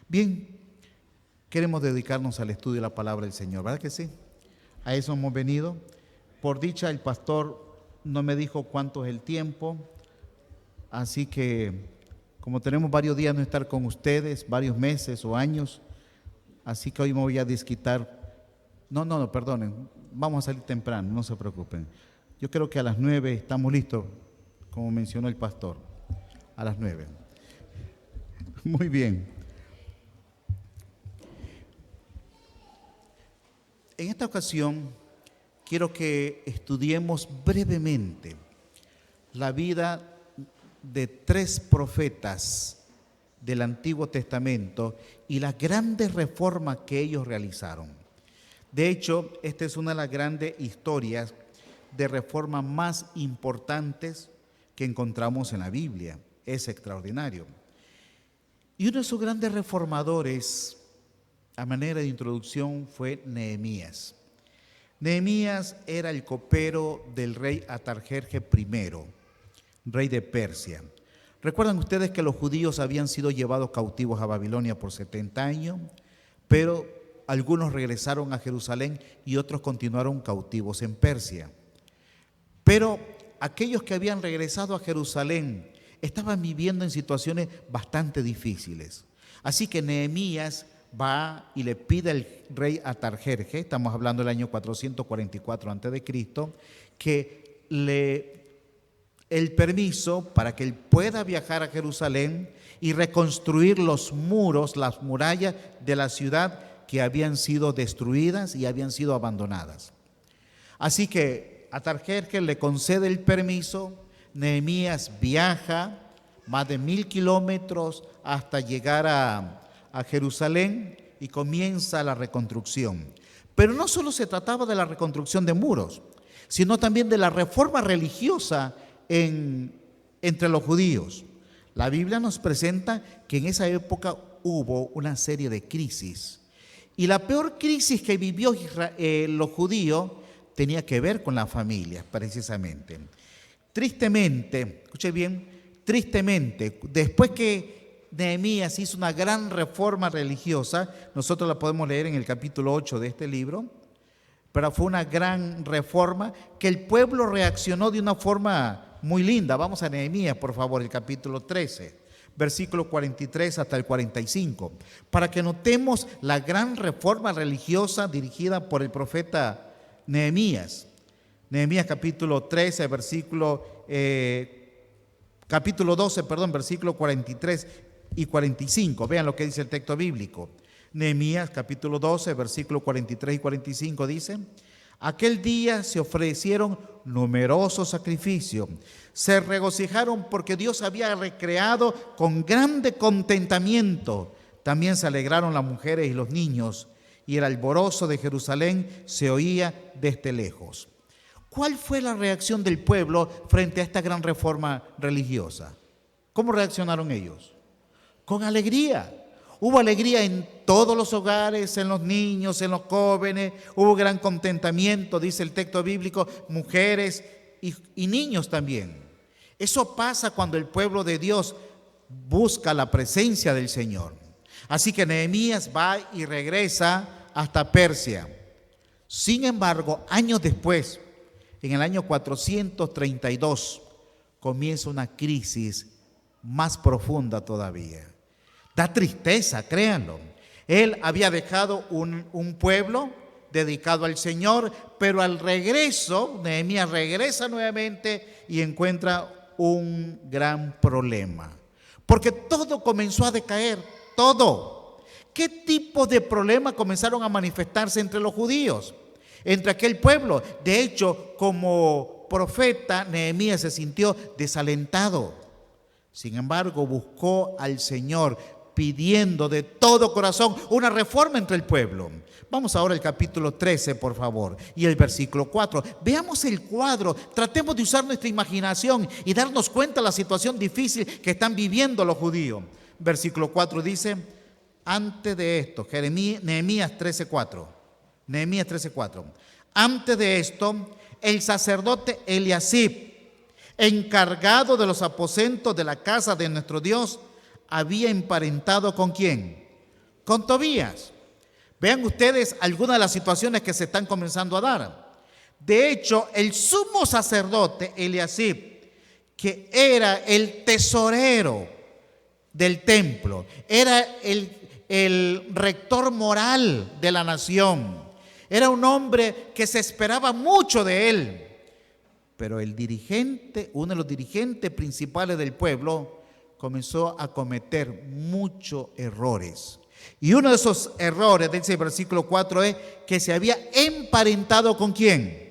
Bien, queremos dedicarnos al estudio de la palabra del Señor, ¿verdad que sí? A eso hemos venido. Por dicha, el pastor no me dijo cuánto es el tiempo, así que como tenemos varios días no estar con ustedes, varios meses o años, así que hoy me voy a desquitar. No, perdonen, vamos a salir temprano, no se preocupen. Yo creo que a las 9 estamos listos, como mencionó el pastor, a las 9. Muy bien. En esta ocasión quiero que estudiemos brevemente la vida de 3 profetas del Antiguo Testamento y las grandes reformas que ellos realizaron. De hecho, esta es una de las grandes historias de reforma más importantes que encontramos en la Biblia. Es extraordinario. Y uno de sus grandes reformadores, a manera de introducción, fue Nehemías. Nehemías era el copero del rey Atarjerjes I, rey de Persia. Recuerdan ustedes que los judíos habían sido llevados cautivos a Babilonia por 70 años, pero algunos regresaron a Jerusalén y otros continuaron cautivos en Persia. Pero aquellos que habían regresado a Jerusalén estaban viviendo en situaciones bastante difíciles. Así que Nehemías va y le pide al rey Atarjerjes, estamos hablando del año 444 a.C., que el permiso para que él pueda viajar a Jerusalén y reconstruir los muros, las murallas de la ciudad que habían sido destruidas y habían sido abandonadas. Así que Atarjerjes le concede el permiso. Nehemías viaja más de 1000 kilómetros hasta llegar a Jerusalén y comienza la reconstrucción. Pero no solo se trataba de la reconstrucción de muros, sino también de la reforma religiosa entre los judíos. La Biblia nos presenta que en esa época hubo una serie de crisis. Y la peor crisis que vivió los judíos tenía que ver con las familias, precisamente. Tristemente, escuche bien, tristemente, después que Nehemías hizo una gran reforma religiosa, nosotros la podemos leer en el capítulo 8 de este libro, pero fue una gran reforma que el pueblo reaccionó de una forma muy linda. Vamos a Nehemías, por favor, el capítulo 13. Versículo 43 hasta el 45, para que notemos la gran reforma religiosa dirigida por el profeta Nehemías. Nehemías capítulo 13, capítulo 12, versículo 43 y 45. Vean lo que dice el texto bíblico. Nehemías capítulo 12, versículo 43 y 45 dice: aquel día se ofrecieron numerosos sacrificios, se regocijaron porque Dios había recreado con grande contentamiento. También se alegraron las mujeres y los niños, y el alborozo de Jerusalén se oía desde lejos. ¿Cuál fue la reacción del pueblo frente a esta gran reforma religiosa? ¿Cómo reaccionaron ellos? Con alegría. Hubo alegría en todos los hogares, en los niños, en los jóvenes. Hubo gran contentamiento, dice el texto bíblico, mujeres y niños también. Eso pasa cuando el pueblo de Dios busca la presencia del Señor. Así que Nehemías va y regresa hasta Persia. Sin embargo, años después, en el año 432, comienza una crisis más profunda todavía. Da tristeza, créanlo. Él había dejado un pueblo dedicado al Señor, pero al regreso, Nehemías regresa nuevamente y encuentra un gran problema. Porque todo comenzó a decaer, todo. ¿Qué tipo de problemas comenzaron a manifestarse entre los judíos? Entre aquel pueblo. De hecho, como profeta, Nehemías se sintió desalentado. Sin embargo, buscó al Señor, pidiendo de todo corazón una reforma entre el pueblo. Vamos ahora al capítulo 13, por favor, y el versículo 4. Veamos el cuadro, tratemos de usar nuestra imaginación y darnos cuenta de la situación difícil que están viviendo los judíos. Versículo 4 dice: antes de esto, Nehemías 13:4. Nehemías 13:4. Antes de esto, el sacerdote Eliasib, encargado de los aposentos de la casa de nuestro Dios, había emparentado ¿con quién? Con Tobías. Vean ustedes algunas de las situaciones que se están comenzando a dar. De hecho, el sumo sacerdote Eliasib, que era el tesorero del templo, era el rector moral de la nación, era un hombre que se esperaba mucho de él. Pero el dirigente, uno de los dirigentes principales del pueblo, comenzó a cometer muchos errores. Y uno de esos errores, dice el versículo 4, es que se había emparentado ¿con quién?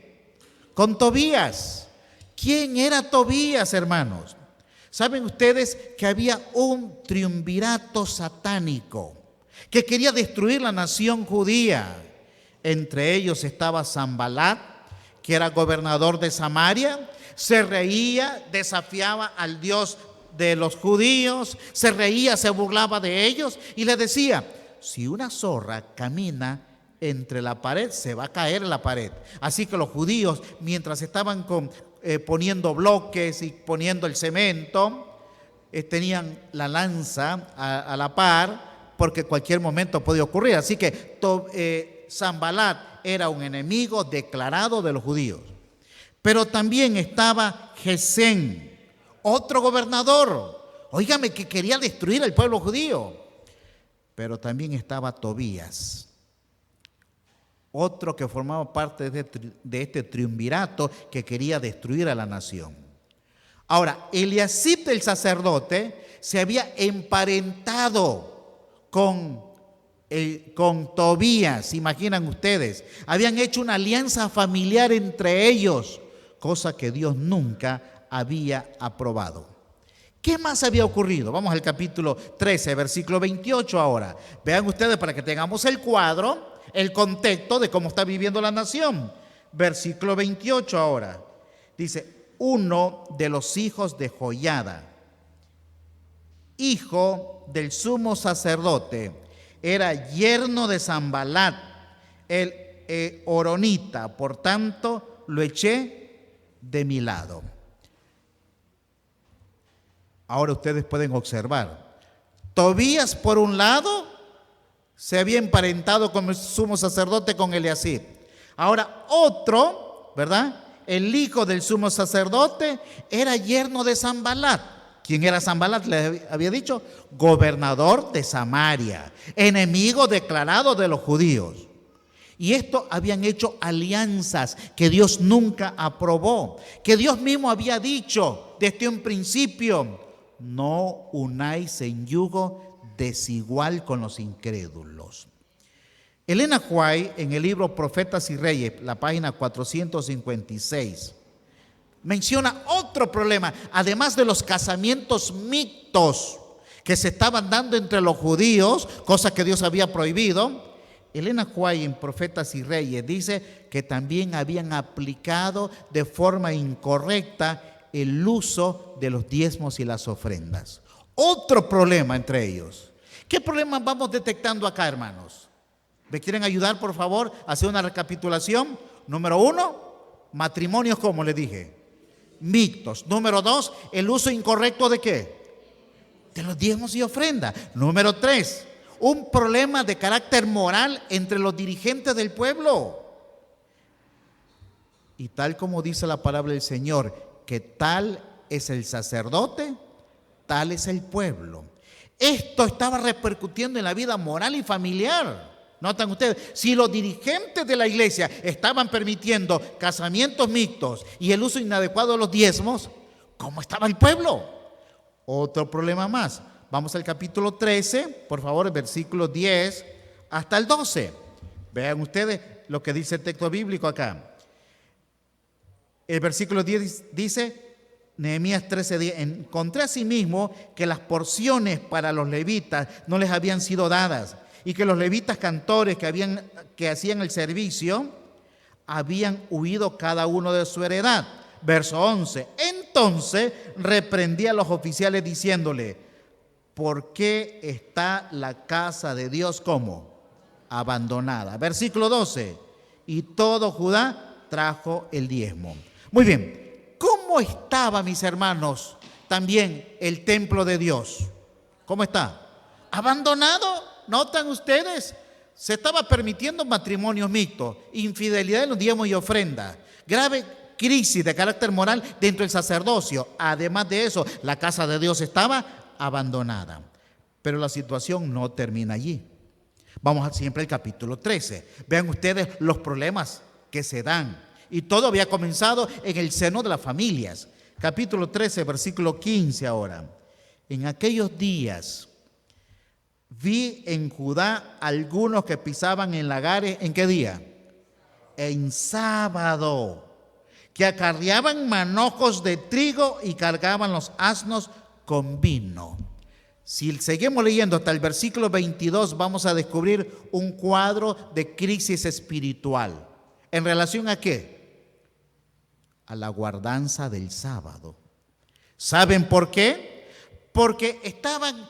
Con Tobías. ¿Quién era Tobías, hermanos? ¿Saben ustedes que había un triunvirato satánico que quería destruir la nación judía? Entre ellos estaba Sanbalat, que era gobernador de Samaria, se reía, desafiaba al Dios de los judíos, se reía, se burlaba de ellos y les decía: si una zorra camina entre la pared, se va a caer en la pared. Así que los judíos, mientras estaban poniendo bloques y poniendo el cemento, tenían la lanza a la par, porque cualquier momento podía ocurrir. Así que Sanbalat era un enemigo declarado de los judíos. Pero también estaba Gesén, otro gobernador, óigame, que quería destruir al pueblo judío. Pero también estaba Tobías, otro que formaba parte de este triunvirato que quería destruir a la nación. Ahora, Eliasib el sacerdote se había emparentado con Tobías, imaginan ustedes, habían hecho una alianza familiar entre ellos, cosa que Dios nunca había aprobado. ¿Qué más había ocurrido? Vamos al capítulo 13, versículo 28 ahora. Vean ustedes para que tengamos el cuadro, el contexto de cómo está viviendo la nación. Versículo 28 ahora. Dice: uno de los hijos de Joiada, hijo del sumo sacerdote, era yerno de Sanbalat, el horonita, por tanto lo eché de mi lado. Ahora ustedes pueden observar, Tobías por un lado se había emparentado con el sumo sacerdote, con Eliasib. Ahora otro, ¿verdad?, el hijo del sumo sacerdote, era yerno de Sanbalat. ¿Quién era Sanbalat? Les había dicho, gobernador de Samaria, enemigo declarado de los judíos. Y esto habían hecho alianzas que Dios nunca aprobó, que Dios mismo había dicho desde un principio: no unáis en yugo desigual con los incrédulos. Elena White, en el libro Profetas y Reyes, la página 456, menciona otro problema, además de los casamientos mixtos que se estaban dando entre los judíos, cosa que Dios había prohibido. Elena White, en Profetas y Reyes, dice que también habían aplicado de forma incorrecta el uso de los diezmos y las ofrendas. Otro problema entre ellos. ¿Qué problemas vamos detectando acá, hermanos? ¿Me quieren ayudar, por favor, a hacer una recapitulación? Número 1, matrimonios, como les dije, mixtos. Número 2, el uso incorrecto ¿de qué? De los diezmos y ofrendas. Número 3, un problema de carácter moral entre los dirigentes del pueblo. Y tal como dice la palabra del Señor, que tal es el sacerdote, tal es el pueblo. Esto estaba repercutiendo en la vida moral y familiar. Notan ustedes, si los dirigentes de la iglesia estaban permitiendo casamientos mixtos y el uso inadecuado de los diezmos, ¿cómo estaba el pueblo? Otro problema más. Vamos al capítulo 13, por favor, versículos 10 hasta el 12. Vean ustedes lo que dice el texto bíblico acá. El versículo 10 dice, Nehemías 13:10, encontré asimismo que las porciones para los levitas no les habían sido dadas, y que los levitas cantores que hacían el servicio habían huido cada uno de su heredad. Verso 11, entonces reprendí a los oficiales diciéndole: ¿por qué está la casa de Dios como abandonada? Versículo 12, y todo Judá trajo el diezmo. Muy bien, ¿cómo estaba, mis hermanos, también el templo de Dios? ¿Cómo está? Abandonado. ¿Notan ustedes? Se estaba permitiendo matrimonios mixtos, infidelidad en los diezmos y ofrendas, grave crisis de carácter moral dentro del sacerdocio. Además de eso, la casa de Dios estaba abandonada. Pero la situación no termina allí. Vamos siempre al capítulo 13. Vean ustedes los problemas que se dan. Y todo había comenzado en el seno de las familias. Capítulo 13, versículo 15 ahora. En aquellos días vi en Judá algunos que pisaban en lagares, ¿en qué día? En sábado, que acarreaban manojos de trigo y cargaban los asnos con vino. Si seguimos leyendo hasta el versículo 22, vamos a descubrir un cuadro de crisis espiritual. ¿En relación a qué? A la guardanza del sábado. ¿Saben por qué? Porque estaban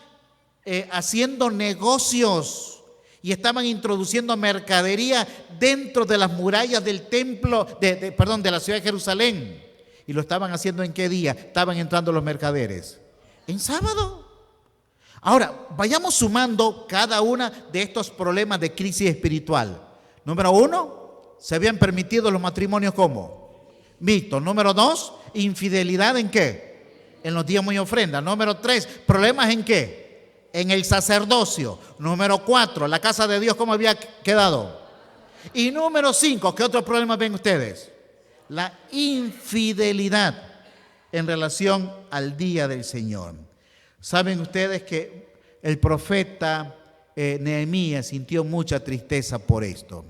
haciendo negocios y estaban introduciendo mercadería dentro de las murallas del templo, de la ciudad de Jerusalén. ¿Y lo estaban haciendo en qué día? Estaban entrando los mercaderes. En sábado. Ahora, vayamos sumando cada uno de estos problemas de crisis espiritual. Número 1, se habían permitido los matrimonios ¿cómo? Mixtos. Número 2, infidelidad ¿en qué? En los diezmos y ofrendas. Número 3, problemas ¿en qué? En el sacerdocio. Número 4, la casa de Dios ¿cómo había quedado? Y número 5, ¿qué otros problemas ven ustedes? La infidelidad en relación al día del Señor. Saben ustedes que el profeta Nehemías sintió mucha tristeza por esto.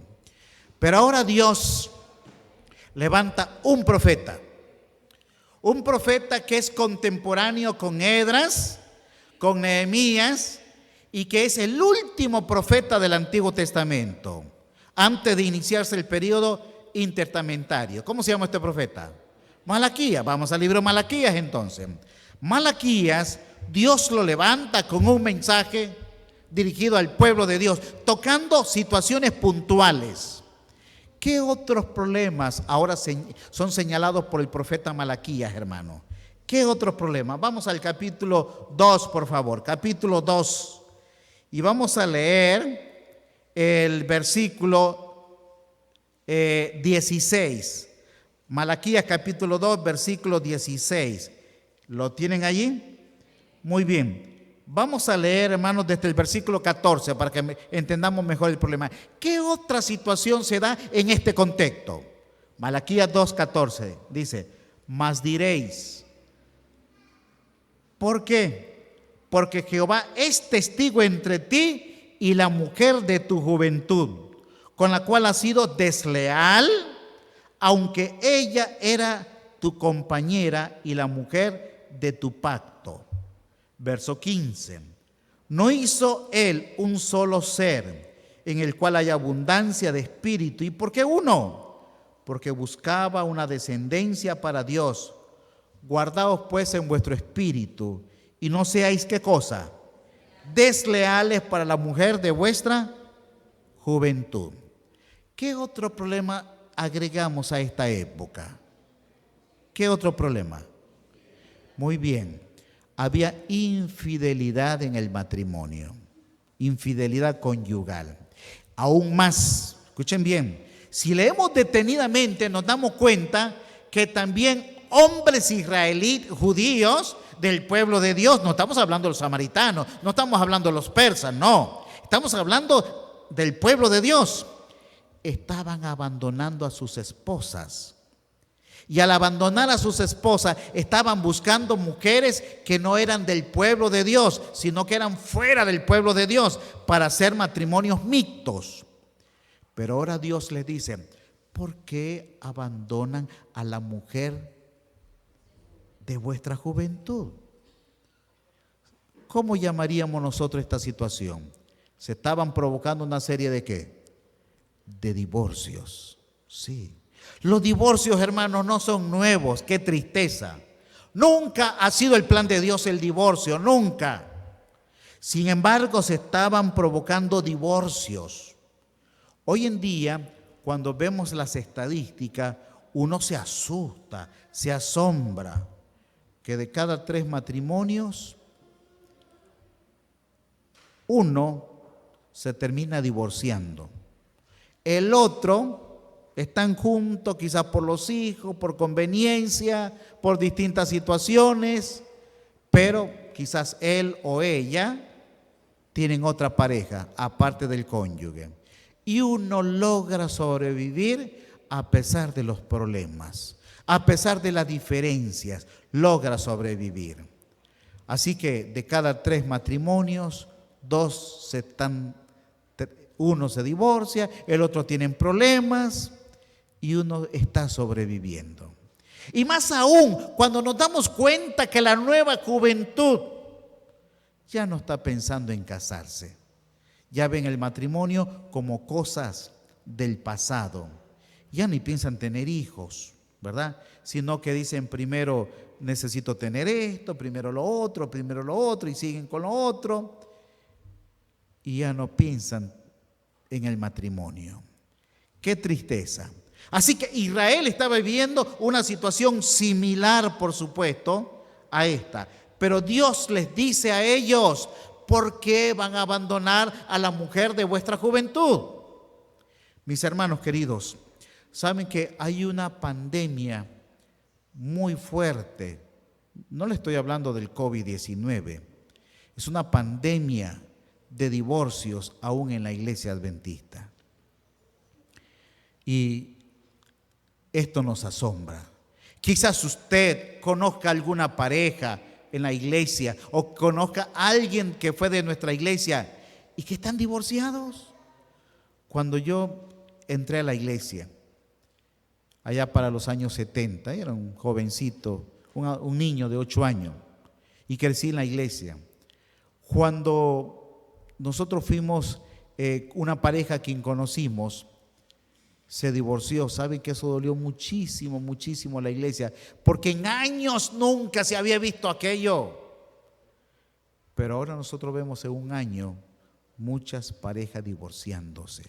Pero ahora Dios levanta un profeta que es contemporáneo con Esdras, con Nehemías, y que es el último profeta del Antiguo Testamento, antes de iniciarse el periodo intertestamentario. ¿Cómo se llama este profeta? Malaquías. Vamos al libro de Malaquías entonces. Malaquías, Dios lo levanta con un mensaje dirigido al pueblo de Dios, tocando situaciones puntuales. ¿Qué otros problemas ahora son señalados por el profeta Malaquías, hermano? ¿Qué otros problemas? Vamos al capítulo 2, por favor, capítulo 2. Y vamos a leer el versículo 16. Malaquías capítulo 2, versículo 16. ¿Lo tienen allí? Muy bien. Vamos a leer, hermanos, desde el versículo 14 para que entendamos mejor el problema. ¿Qué otra situación se da en este contexto? Malaquías 2:14 dice, mas diréis, ¿por qué? Porque Jehová es testigo entre ti y la mujer de tu juventud, con la cual has sido desleal, aunque ella era tu compañera y la mujer de tu pacto. Verso 15. ¿No hizo él un solo ser en el cual hay abundancia de espíritu? ¿Y por qué uno? Porque buscaba una descendencia para Dios. Guardaos pues en vuestro espíritu y no seáis ¿qué cosa? Desleales para la mujer de vuestra juventud. ¿Qué otro problema agregamos a esta época? ¿Qué otro problema? Muy bien. Había infidelidad en el matrimonio, infidelidad conyugal. Aún más, escuchen bien, si leemos detenidamente nos damos cuenta que también hombres israelíes, judíos del pueblo de Dios, no estamos hablando de los samaritanos, no estamos hablando de los persas, no, estamos hablando del pueblo de Dios, estaban abandonando a sus esposas. Y al abandonar a sus esposas, estaban buscando mujeres que no eran del pueblo de Dios, sino que eran fuera del pueblo de Dios, para hacer matrimonios mixtos. Pero ahora Dios les dice, ¿por qué abandonan a la mujer de vuestra juventud? ¿Cómo llamaríamos nosotros esta situación? Se estaban provocando una serie de ¿qué? De divorcios. Sí. Los divorcios, hermanos, no son nuevos. ¡Qué tristeza! Nunca ha sido el plan de Dios el divorcio, nunca. Sin embargo, se estaban provocando divorcios. Hoy en día, cuando vemos las estadísticas, uno se asusta, se asombra, que de cada 3 matrimonios, uno se termina divorciando. El otro, están juntos quizás por los hijos, por conveniencia, por distintas situaciones, pero quizás él o ella tienen otra pareja, aparte del cónyuge. Y uno logra sobrevivir a pesar de los problemas, a pesar de las diferencias, logra sobrevivir. Así que de cada 3 matrimonios, 2 uno se divorcia, el otro tiene problemas y uno está sobreviviendo. Y más aún cuando nos damos cuenta que la nueva juventud ya no está pensando en casarse. Ya ven el matrimonio como cosas del pasado. Ya ni piensan tener hijos, ¿verdad? Sino que dicen primero necesito tener esto, primero lo otro, y siguen con lo otro. Y ya no piensan en el matrimonio. Qué tristeza. Así que Israel estaba viviendo una situación similar, por supuesto, a esta. Pero Dios les dice a ellos, ¿por qué van a abandonar a la mujer de vuestra juventud? Mis hermanos queridos, saben que hay una pandemia muy fuerte. No le estoy hablando del COVID-19. Es una pandemia de divorcios aún en la iglesia adventista. Y esto nos asombra. Quizás usted conozca alguna pareja en la iglesia o conozca a alguien que fue de nuestra iglesia y que están divorciados. Cuando yo entré a la iglesia, allá para los años 70, era un jovencito, un niño de 8 años, y crecí en la iglesia. Cuando nosotros fuimos, una pareja a quien conocimos, se divorció. Saben que eso dolió muchísimo, muchísimo a la iglesia, porque en años nunca se había visto aquello. Pero ahora nosotros vemos en un año muchas parejas divorciándose.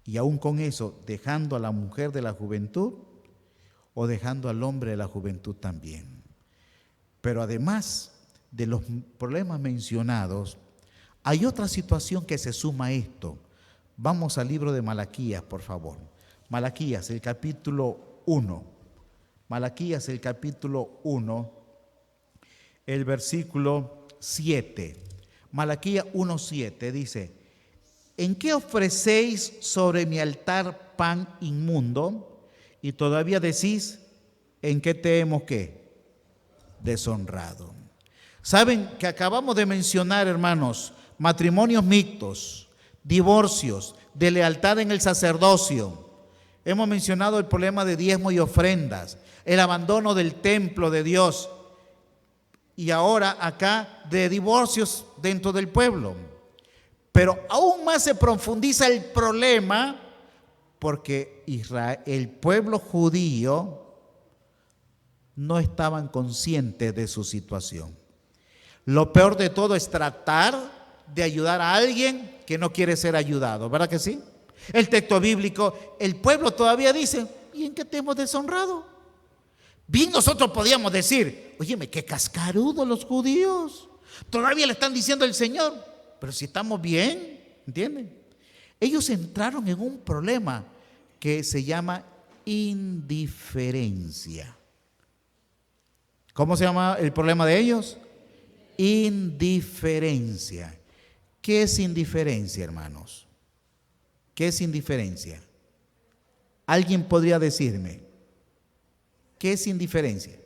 Y aún con eso, dejando a la mujer de la juventud o dejando al hombre de la juventud también. Pero además de los problemas mencionados, hay otra situación que se suma a esto. Vamos al libro de Malaquías, por favor. Malaquías, el capítulo 1. Malaquías, el capítulo 1, el versículo 7. Malaquías 1:7 dice: ¿en qué ofrecéis sobre mi altar pan inmundo? Y todavía decís, ¿en qué te hemos qué? Deshonrado. Saben que acabamos de mencionar, hermanos, matrimonios mixtos, divorcios, de lealtad en el sacerdocio. Hemos mencionado el problema de diezmo y ofrendas, el abandono del templo de Dios y ahora acá de divorcios dentro del pueblo. Pero aún más se profundiza el problema porque Israel, el pueblo judío, no estaban conscientes de su situación. Lo peor de todo es tratar de ayudar a alguien que no quiere ser ayudado, ¿verdad que sí? El texto bíblico, el pueblo todavía dice, ¿y en qué te hemos deshonrado? Bien, nosotros podíamos decir, óyeme, qué cascarudos los judíos, todavía le están diciendo al Señor, pero si estamos bien, ¿entienden? Ellos entraron en un problema que se llama indiferencia. ¿Cómo se llama el problema de ellos? Indiferencia. ¿Qué es indiferencia, hermanos? ¿Qué es indiferencia? ¿Alguien podría decirme? ¿Qué es indiferencia?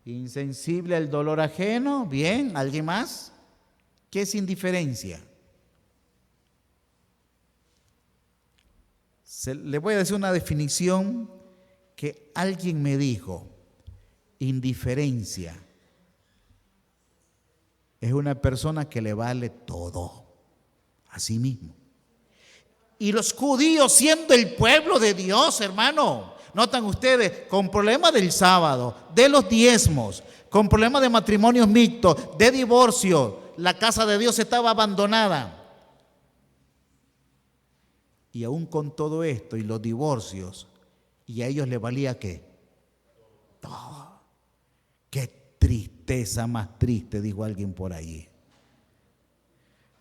Insensible al dolor ajeno. Bien, ¿alguien más? ¿Qué es indiferencia? Le voy a decir una definición que alguien me dijo. Indiferencia es una persona que le vale todo, a sí mismo. Y los judíos, siendo el pueblo de Dios, hermano, notan ustedes, con problemas del sábado, de los diezmos, con problemas de matrimonios mixtos, de divorcio, la casa de Dios estaba abandonada. Y aún con todo esto y los divorcios, ¿y a ellos les valía qué? Todo. Qué tristeza más triste, dijo alguien por ahí.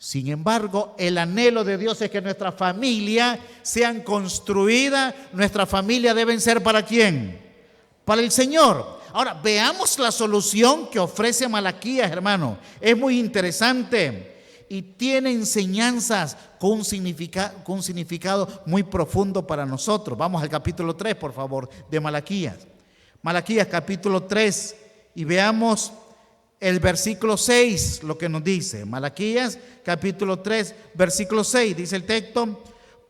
Sin embargo, el anhelo de Dios es que nuestra familia sean construidas. Nuestra familia deben ser ¿para quién? Para el Señor. Ahora, veamos la solución que ofrece Malaquías, hermano. Es muy interesante y tiene enseñanzas con un significado muy profundo para nosotros. Vamos al capítulo 3, por favor, de Malaquías. Malaquías, capítulo 3, y veamos el versículo 6, lo que nos dice. Malaquías, capítulo 3, versículo 6, dice el texto: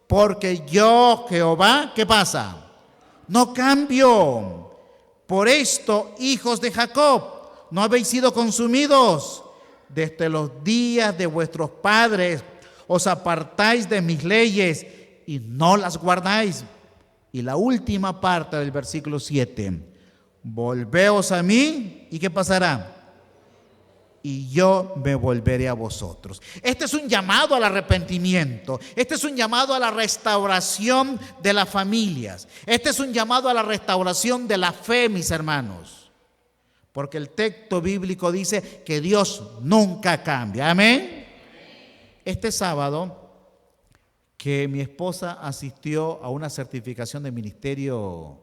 porque yo, Jehová, ¿qué pasa? No cambio. Por esto, hijos de Jacob, no habéis sido consumidos. Desde los días de vuestros padres os apartáis de mis leyes y no las guardáis. Y la última parte del versículo 7: volveos a mí, ¿y qué pasará? Y yo me volveré a vosotros. Este es un llamado al arrepentimiento. Este es un llamado a la restauración de las familias. Este es un llamado a la restauración de la fe, mis hermanos. Porque el texto bíblico dice que Dios nunca cambia. Amén. Este sábado que mi esposa asistió a una certificación de ministerio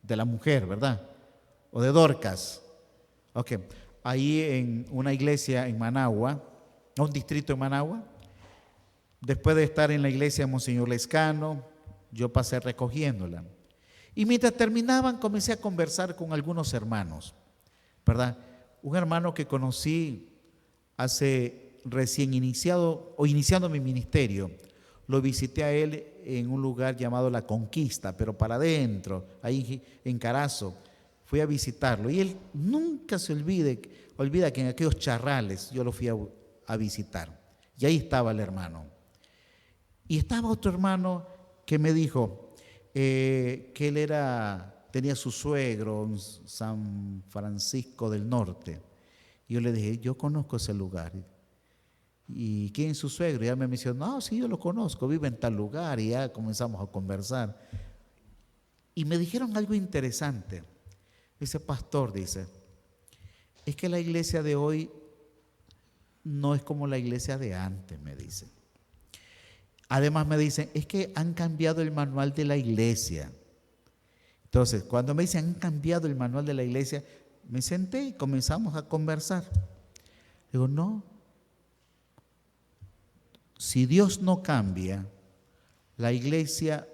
de la mujer, ¿verdad? O de Dorcas. Ok. Ahí en una iglesia en Managua, un distrito en Managua. Después de estar en la iglesia de Monseñor Lescano, yo pasé recogiéndola. Y mientras terminaban, comencé a conversar con algunos hermanos, ¿verdad? Un hermano que conocí hace recién iniciando mi ministerio. Lo visité a él en un lugar llamado La Conquista, pero para adentro, ahí en Carazo. Fui a visitarlo y él nunca se olvida que en aquellos charrales yo lo fui a visitar. Y ahí estaba el hermano. Y estaba otro hermano que me dijo que él tenía su suegro en San Francisco del Norte. Y yo le dije, yo conozco ese lugar. ¿Y quién es su suegro? Y ya me mencionó, no, sí, yo lo conozco, vive en tal lugar. Y ya comenzamos a conversar. Y me dijeron algo interesante. Dice, pastor, dice, es que la iglesia de hoy no es como la iglesia de antes, me dice. Además me dicen, es que han cambiado el manual de la iglesia. Entonces, cuando me dicen, han cambiado el manual de la iglesia, me senté y comenzamos a conversar. Digo, no. Si Dios no cambia, la iglesia,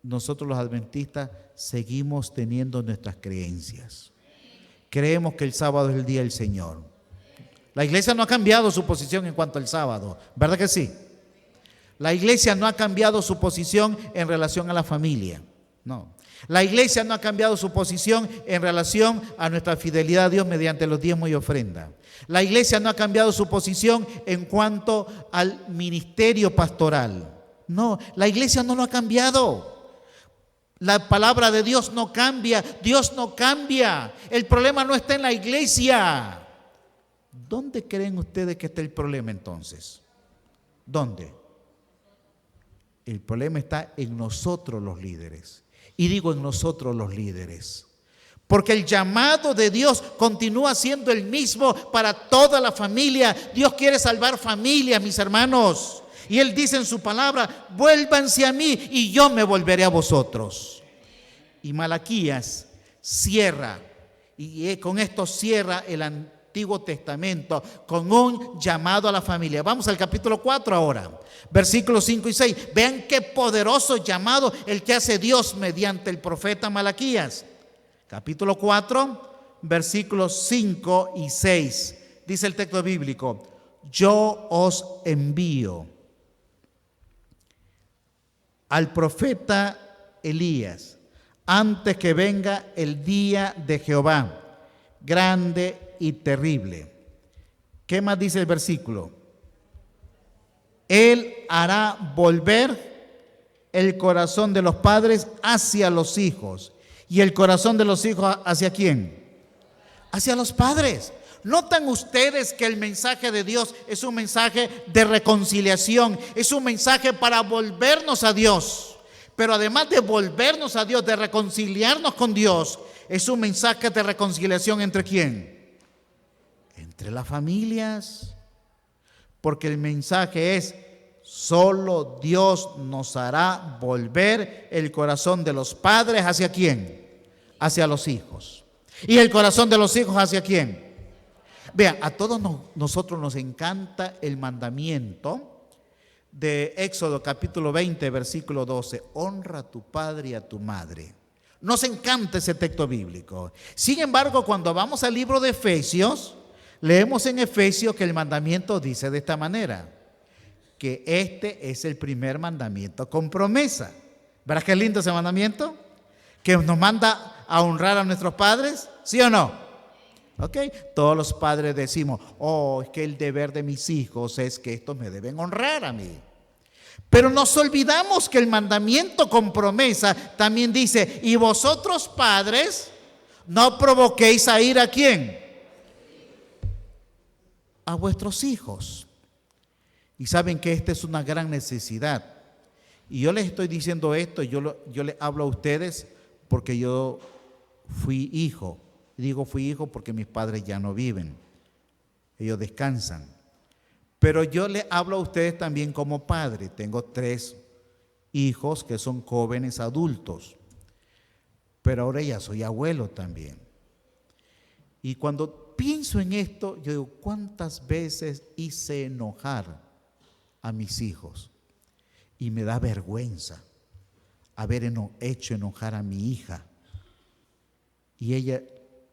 nosotros los adventistas, seguimos teniendo nuestras creencias. Creemos que el sábado es el día del Señor. La iglesia no ha cambiado su posición en cuanto al sábado, ¿verdad que sí? La iglesia no ha cambiado su posición en relación a la familia, no. La iglesia no ha cambiado su posición en relación a nuestra fidelidad a Dios mediante los diezmos y ofrenda. La iglesia no ha cambiado su posición en cuanto al ministerio pastoral. No, la iglesia no lo ha cambiado. La palabra de Dios no cambia, Dios no cambia. El problema no está en la iglesia. ¿Dónde creen ustedes que está el problema entonces? ¿Dónde? El problema está en nosotros los líderes. Y digo en nosotros los líderes. Porque el llamado de Dios continúa siendo el mismo para toda la familia. Dios quiere salvar familias, mis hermanos. Y Él dice en su palabra, vuélvanse a mí y yo me volveré a vosotros. Y Malaquías cierra, y con esto cierra el Antiguo Testamento con un llamado a la familia. Vamos al capítulo 4 ahora, versículos 5 y 6. Vean qué poderoso llamado el que hace Dios mediante el profeta Malaquías. Capítulo 4, versículos 5 y 6. Dice el texto bíblico, yo os envío al profeta Elías antes que venga el día de Jehová, grande y terrible. ¿Qué más dice el versículo? Él hará volver el corazón de los padres hacia los hijos y el corazón de los hijos ¿hacia quién? Hacia los padres. ¿Notan ustedes que el mensaje de Dios es un mensaje de reconciliación? Es un mensaje para volvernos a Dios. Pero además de volvernos a Dios, de reconciliarnos con Dios, es un mensaje de reconciliación ¿entre quién? Entre las familias. porque el mensaje es: solo Dios nos hará volver el corazón de los padres ¿hacia quién? Hacia los hijos. ¿Y el corazón de los hijos hacia quién? Vean, a todos nosotros nos encanta el mandamiento de Éxodo capítulo 20, versículo 12. Honra a tu padre y a tu madre. Nos encanta ese texto bíblico. Sin embargo, cuando vamos al libro de Efesios, leemos en Efesios que el mandamiento dice de esta manera: que este es el primer mandamiento con promesa. ¿Verdad que es lindo ese mandamiento? Que nos manda a honrar a nuestros padres, ¿sí o no? Ok, todos los padres decimos: oh, es que el deber de mis hijos es que estos me deben honrar a mí. Pero nos olvidamos que el mandamiento con promesa también dice: y vosotros padres, no provoquéis a ir ¿a quién? A vuestros hijos. Y saben que esta es una gran necesidad. Y yo les estoy diciendo esto, yo les hablo a ustedes porque yo fui hijo. Digo fui hijo porque mis padres ya no viven. Ellos descansan. Pero yo les hablo a ustedes también como padre. Tengo 3 hijos que son jóvenes adultos. Pero ahora ya soy abuelo también. Y cuando pienso en esto, yo digo: ¿cuántas veces hice enojar a mis hijos? Y me da vergüenza haber hecho enojar a mi hija. Y ella,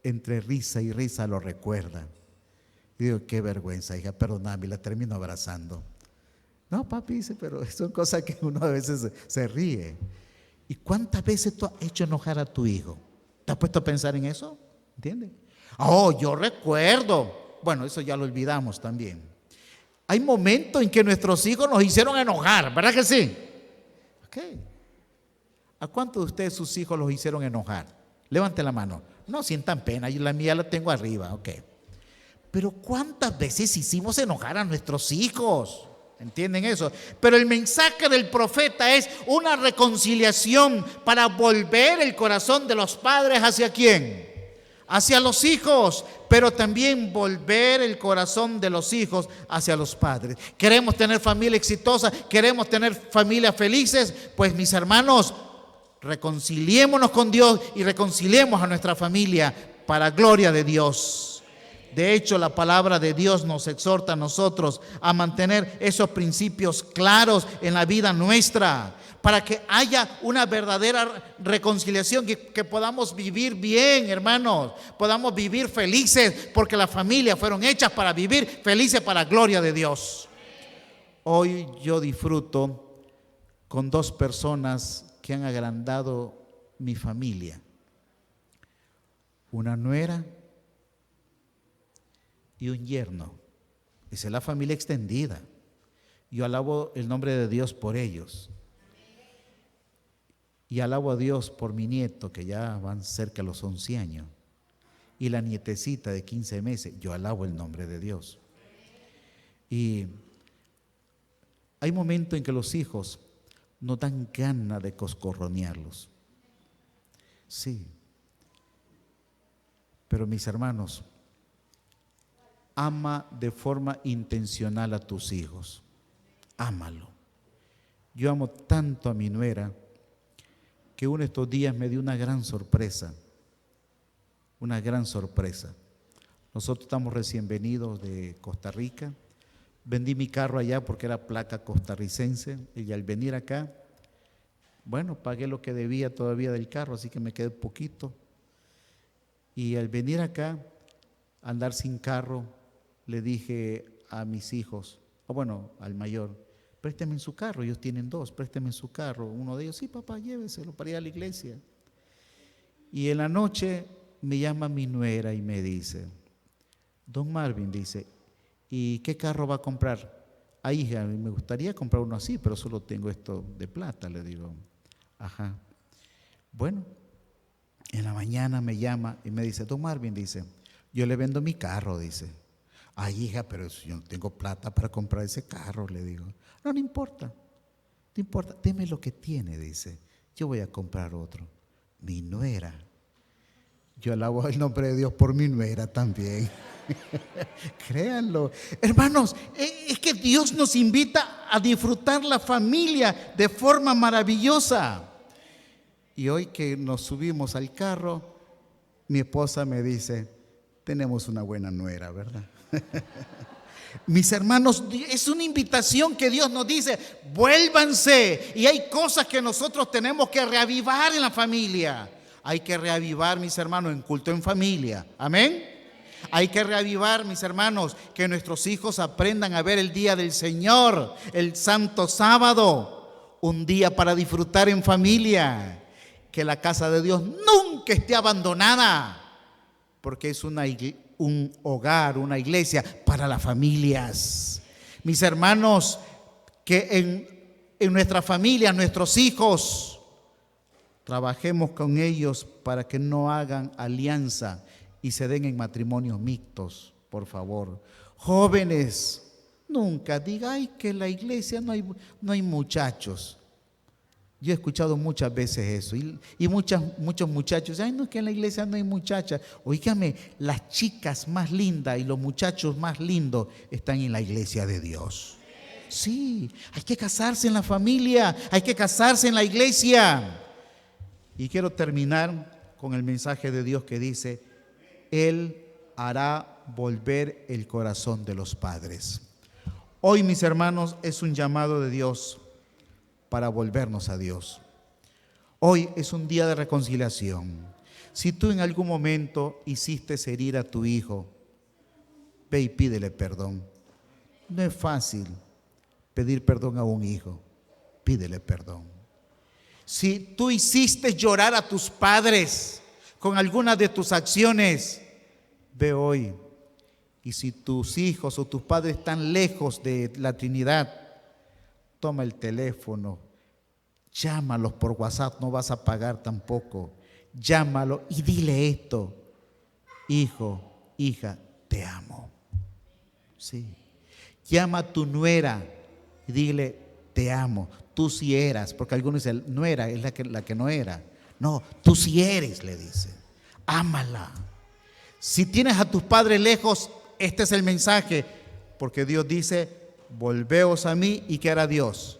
entre risa y risa, lo recuerda. Y digo: qué vergüenza, hija, perdóname, y la termino abrazando. No, papi, dice, pero son cosas que uno a veces se ríe. ¿Y cuántas veces tú has hecho enojar a tu hijo? ¿Te has puesto a pensar en eso? ¿Entiendes? Oh, yo recuerdo. Bueno, eso ya lo olvidamos también. Hay momentos en que nuestros hijos nos hicieron enojar, ¿verdad que sí? Ok. ¿A cuántos de ustedes sus hijos los hicieron enojar? Levante la mano. No sientan pena, yo la mía la tengo arriba, ok. Pero ¿cuántas veces hicimos enojar a nuestros hijos? ¿Entienden eso? Pero el mensaje del profeta es una reconciliación para volver el corazón de los padres ¿hacia quién? Hacia los hijos, pero también volver el corazón de los hijos hacia los padres. ¿Queremos tener familia exitosa? ¿Queremos tener familias felices? Pues mis hermanos, reconciliémonos con Dios y reconciliemos a nuestra familia para gloria de Dios. De hecho, la palabra de Dios nos exhorta a nosotros a mantener esos principios claros en la vida nuestra, para que haya una verdadera reconciliación, que podamos vivir bien, hermanos, podamos vivir felices, porque las familias fueron hechas para vivir felices para la gloria de Dios. Hoy yo disfruto con 2 personas que han agrandado mi familia. Una nuera y un yerno. Esa es la familia extendida. Yo alabo el nombre de Dios por ellos. Y alabo a Dios por mi nieto, que ya van cerca de los 11 años. Y la nietecita de 15 meses. Yo alabo el nombre de Dios. Y hay momentos en que los hijos no dan ganas de coscorronearlos. Sí. Pero mis hermanos, ama de forma intencional a tus hijos. Ámalo. Yo amo tanto a mi nuera que uno de estos días me dio una gran sorpresa. Una gran sorpresa. Nosotros estamos recién venidos de Costa Rica. Vendí mi carro allá porque era placa costarricense. Y al venir acá, bueno, pagué lo que debía todavía del carro, así que me quedé poquito. Y al venir acá, andar sin carro, le dije a mis hijos, o bueno, al mayor: présteme en su carro. Ellos tienen 2, présteme en su carro. Uno de ellos: sí, papá, lléveselo para ir a la iglesia. Y en la noche me llama mi nuera y me dice: don Marvin, dice, ¿y qué carro va a comprar? Ay, hija, me gustaría comprar uno así, pero solo tengo esto de plata, le digo. Ajá. Bueno, en la mañana me llama y me dice: don Marvin, dice, yo le vendo mi carro, dice. Ay, hija, pero yo no tengo plata para comprar ese carro, le digo. No, no importa, deme lo que tiene, dice. Yo voy a comprar otro. Mi nuera Yo alabo el nombre de Dios por mi nuera también. Créanlo. Hermanos, es que Dios nos invita a disfrutar la familia de forma maravillosa. Y hoy que nos subimos al carro, mi esposa me dice, tenemos una buena nuera, ¿verdad? Mis hermanos, es una invitación que Dios nos dice, vuélvanse. Y hay cosas que nosotros tenemos que reavivar en la familia. Hay que reavivar, mis hermanos, en culto en familia. Amén. Hay que reavivar, mis hermanos, que nuestros hijos aprendan a ver el día del Señor, el Santo Sábado, un día para disfrutar en familia. Que la casa de Dios nunca esté abandonada, porque es un hogar, una iglesia para las familias. Mis hermanos, que en nuestra familia, nuestros hijos, trabajemos con ellos para que no hagan alianza y se den en matrimonios mixtos, por favor. Jóvenes, nunca digan, ay, que en la iglesia no hay muchachos. Yo he escuchado muchas veces eso y muchos muchachos, ay, no, es que en la iglesia no hay muchachas. Oígame, las chicas más lindas y los muchachos más lindos están en la iglesia de Dios. Sí, hay que casarse en la familia, hay que casarse en la iglesia. Y quiero terminar con el mensaje de Dios que dice, Él hará volver el corazón de los padres. Hoy, mis hermanos, es un llamado de Dios para volvernos a Dios. Hoy es un día de reconciliación. Si tú en algún momento hiciste herir a tu hijo, ve y pídele perdón. No es fácil pedir perdón a un hijo, pídele perdón. Si tú hiciste llorar a tus padres con algunas de tus acciones, ve hoy. Y si tus hijos o tus padres están lejos de la Trinidad, toma el teléfono, llámalos por WhatsApp, no vas a pagar tampoco. Llámalo y dile esto: hijo, hija, te amo. Sí. Llama a tu nuera y dile, te amo. Tú sí eras, porque algunos dicen, nuera es la que no era. No, tú sí eres, le dice. Ámala. Si tienes a tus padres lejos, este es el mensaje, porque Dios dice, volveos a mí, ¿y qué hará Dios?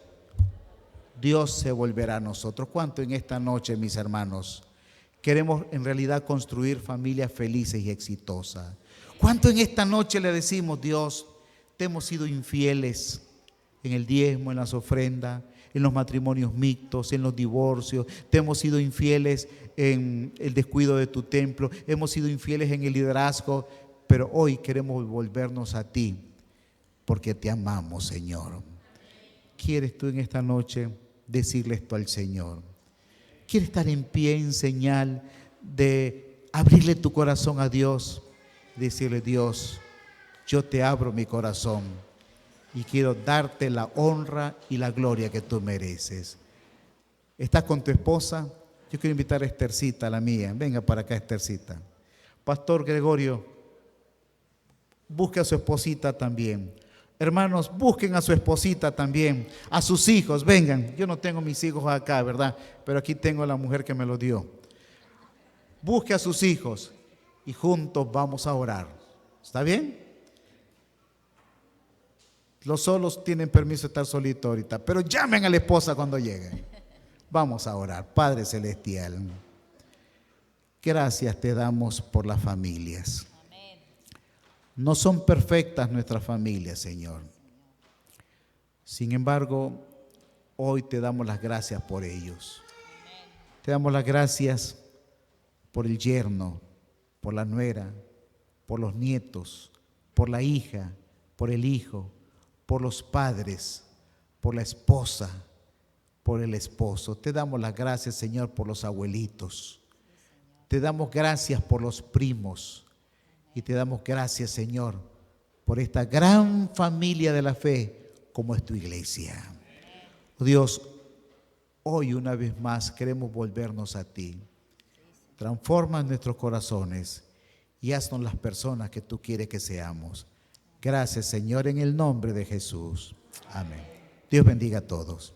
Dios se volverá a nosotros. ¿Cuánto en esta noche, mis hermanos, queremos en realidad construir familias felices y exitosas? ¿Cuánto en esta noche le decimos, Dios, te hemos sido infieles en el diezmo, en las ofrendas, en los matrimonios mixtos, en los divorcios, te hemos sido infieles en el descuido de tu templo, hemos sido infieles en el liderazgo, pero hoy queremos volvernos a ti porque te amamos, Señor. ¿Quieres tú en esta noche decirle esto al Señor? ¿Quieres estar en pie en señal de abrirle tu corazón a Dios? Decirle, Dios, yo te abro mi corazón y quiero darte la honra y la gloria que tú mereces. ¿Estás con tu esposa? Yo quiero invitar a Estercita, la mía. Venga para acá, Estercita. Pastor Gregorio, busque a su esposita también. Hermanos, busquen a su esposita también, a sus hijos, vengan. Yo no tengo mis hijos acá, ¿verdad? Pero aquí tengo a la mujer que me lo dio. Busque a sus hijos y juntos vamos a orar. ¿Está bien? Los solos tienen permiso de estar solitos ahorita, pero llamen a la esposa cuando lleguen. Vamos a orar. Padre Celestial, gracias te damos por las familias. No son perfectas nuestras familias, Señor. Sin embargo, hoy te damos las gracias por ellos. Te damos las gracias por el yerno, por la nuera, por los nietos, por la hija, por el hijo, por los padres, por la esposa, por el esposo. Te damos las gracias, Señor, por los abuelitos. Te damos gracias por los primos. Y te damos gracias, Señor, por esta gran familia de la fe como es tu iglesia. Oh Dios, hoy una vez más queremos volvernos a ti. Transforma nuestros corazones y haznos las personas que tú quieres que seamos. Gracias, Señor, en el nombre de Jesús. Amén. Dios bendiga a todos.